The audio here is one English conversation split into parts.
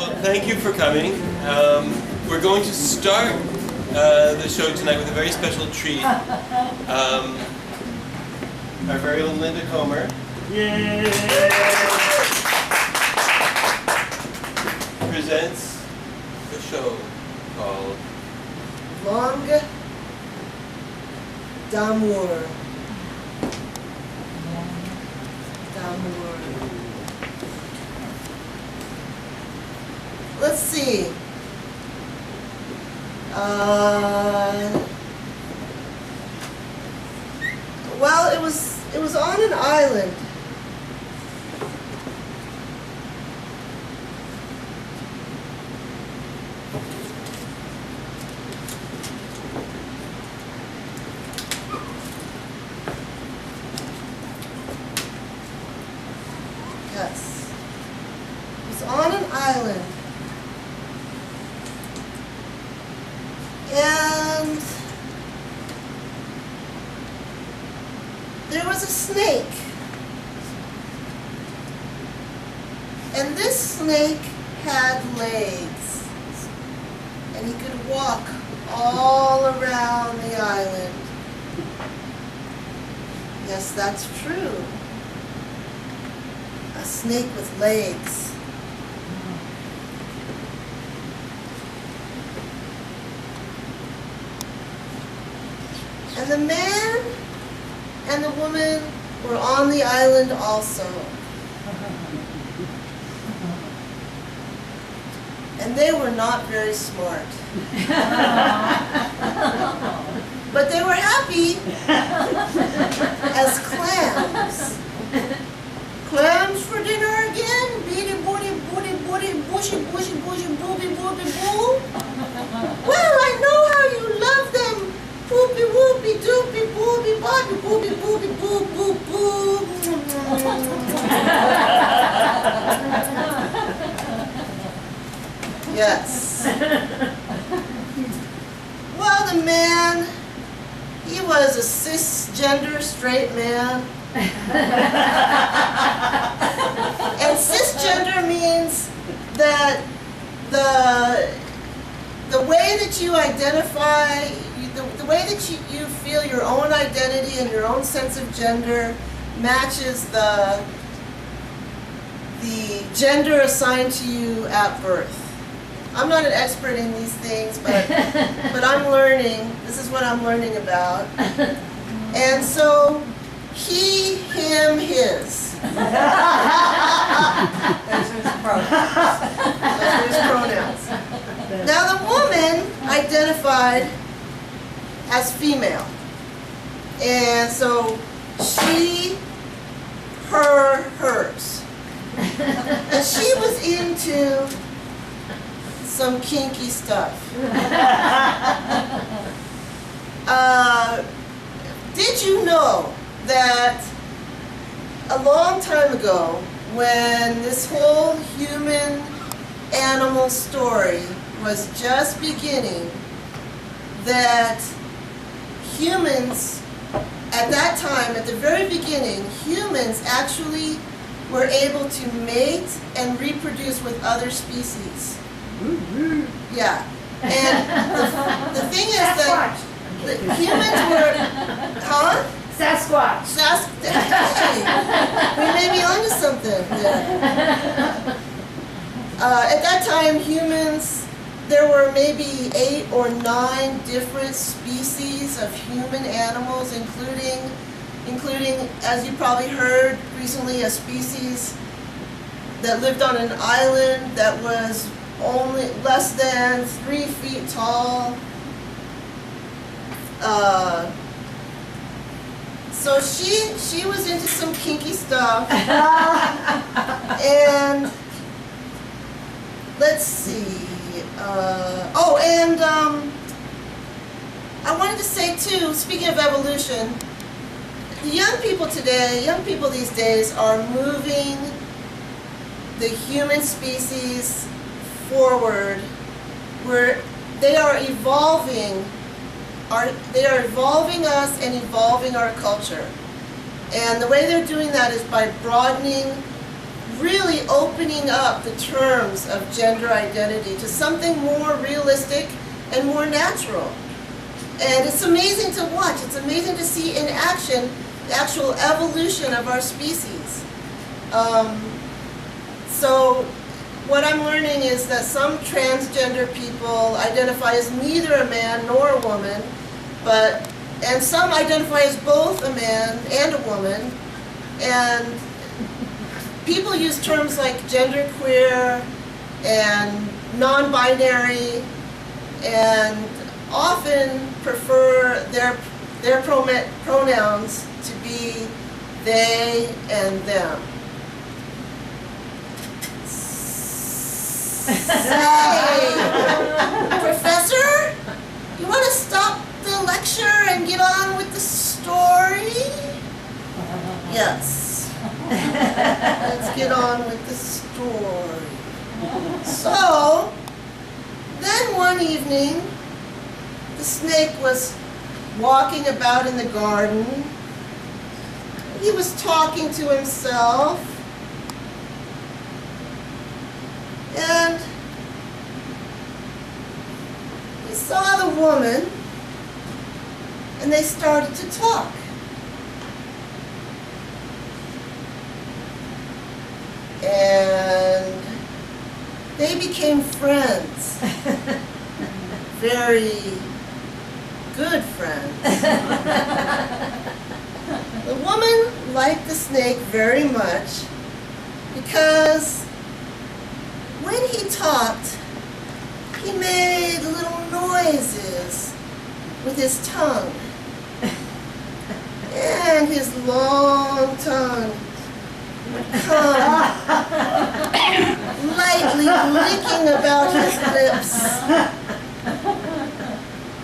Well, thank you for coming. We're going to start the show tonight with a very special treat. Our very own Linda Comer. Yay! Presents the show called Langue D'amour. D'amour. Let's see. Well, it was on an island. Yes. It was on an island. And there was a snake. And this snake had legs. And he could walk all around the island. Yes, that's true. A snake with legs. And the man and the woman were on the island also. And they were not very smart. But they were happy as clams. Clams for dinner again? Beady booty booty booty bushy bushy bushy booby booby boo? Well, I know how you love them. Boopy whoopy doopy booby bobby booby booby boo boo boo. Yes. Well, the man, he was a cisgender straight man. And cisgender means that the way that you identify, the way that you feel your own identity and your own sense of gender matches the gender assigned to you at birth. I'm not an expert in these things, but I'm learning. This is what I'm learning about. And so, he, him, his. Those are his pronouns. Those are his pronouns. Now the woman identified as female. And so, she, her, hers. And she was into some kinky stuff. Did you know that a long time ago, when this whole human-animal story was just beginning, that humans, at that time, at the very beginning, humans actually were able to mate and reproduce with other species. Yeah. And the thing is that the humans were, huh? Sasquatch. Hey, we may be onto something. Yeah. At that time, humans, there were maybe 8 or 9 different species of human animals, including, as you probably heard recently, a species that lived on an island that was only less than 3 feet tall. So she was into some kinky stuff. And let's see. I wanted to say too, speaking of evolution, the young people these days are moving the human species forward, where they are evolving us and evolving our culture. And the way they're doing that is by broadening, really opening up the terms of gender identity to something more realistic and more natural. And it's amazing to watch. It's amazing to see in action the actual evolution of our species. So what I'm learning is that some transgender people identify as neither a man nor a woman, and some identify as both a man and a woman. And people use terms like genderqueer and non-binary, and often prefer their pronouns to be they and them. Say, Professor, you want to stop the lecture and get on with the story? Yes. Let's get on with the story. So, then one evening, the snake was walking about in the garden. He was talking to himself. And he saw the woman, and they started to talk. And they became friends. Very good friends. The woman liked the snake very much because when he talked, he made little noises with his tongue. And his long tongue would come lightly licking about his lips,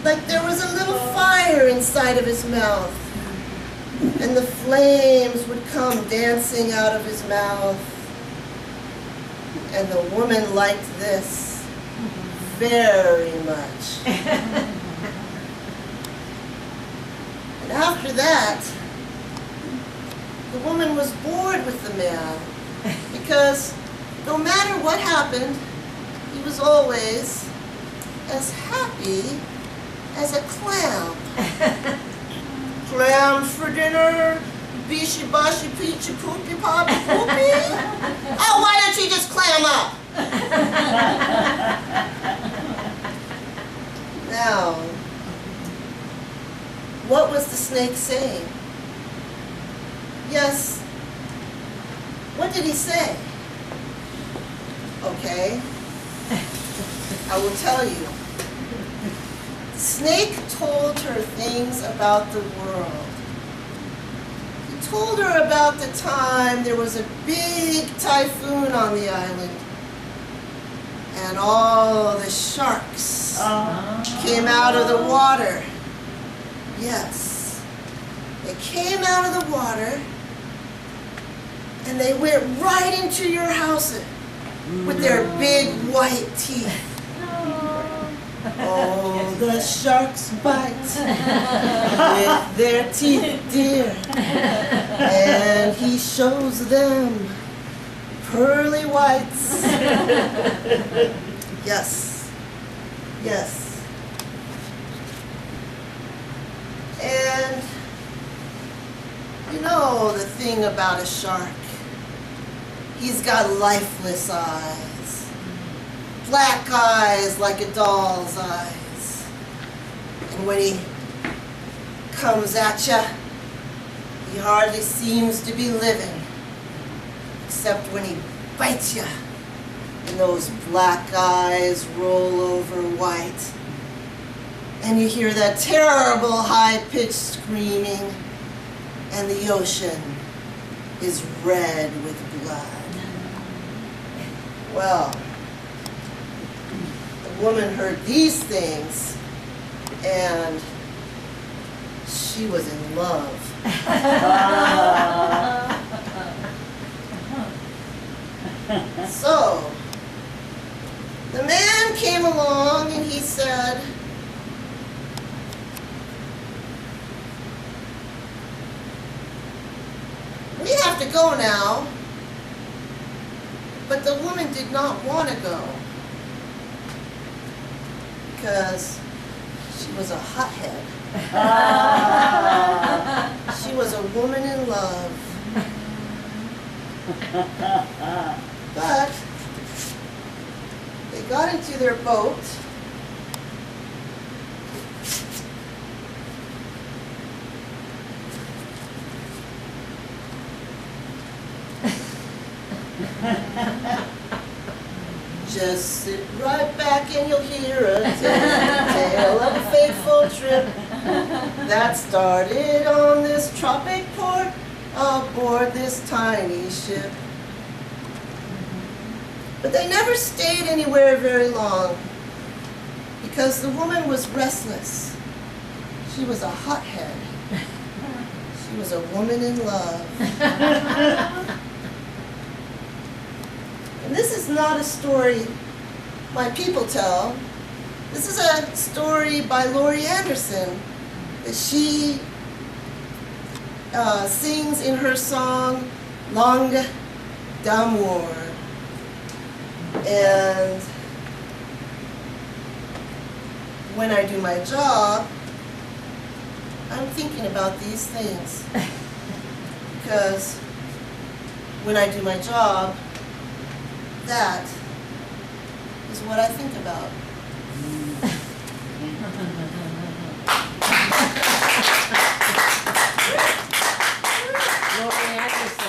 like there was a little fire inside of his mouth. And the flames would come dancing out of his mouth. And the woman liked this very much. And after that, the woman was bored with the man because no matter what happened, he was always as happy as a clam. Clams for dinner, bishy bashy peachy poopy poppy poopy. Oh, why don't you just clam up? Now, what was the snake saying? Yes, what did he say? Okay, I will tell you. The snake told her things about the world. He told her about the time there was a big typhoon on the island, and all the sharks came out of the water. Yes, they came out of the water, and they went right into your house with their big white teeth. Oh, the sharks bite with their teeth, dear, and he shows them pearly whites. Yes, yes. And you know the thing about a shark, he's got lifeless eyes, black eyes like a doll's eyes. And when he comes at ya, he hardly seems to be living, except when he bites ya, and those black eyes roll over white, and you hear that terrible high-pitched screaming, and the ocean is red with blood. Well, the woman heard these things, and she was in love. So, the man came along and he said, "We have to go now. But the woman did not want to go because she was a hothead. She was a woman in love. But they got into their boat. Just sit right back and you'll hear a tale of a fateful trip that started on this tropic port aboard this tiny ship. But they never stayed anywhere very long because the woman was restless. She was a hothead. She was a woman in love. And this is not a story my people tell. This is a story by Laurie Anderson that she sings in her song Langue D'amour. And when I do my job, I'm thinking about these things. Because when I do my job, that is what I think about. Laurie Anderson.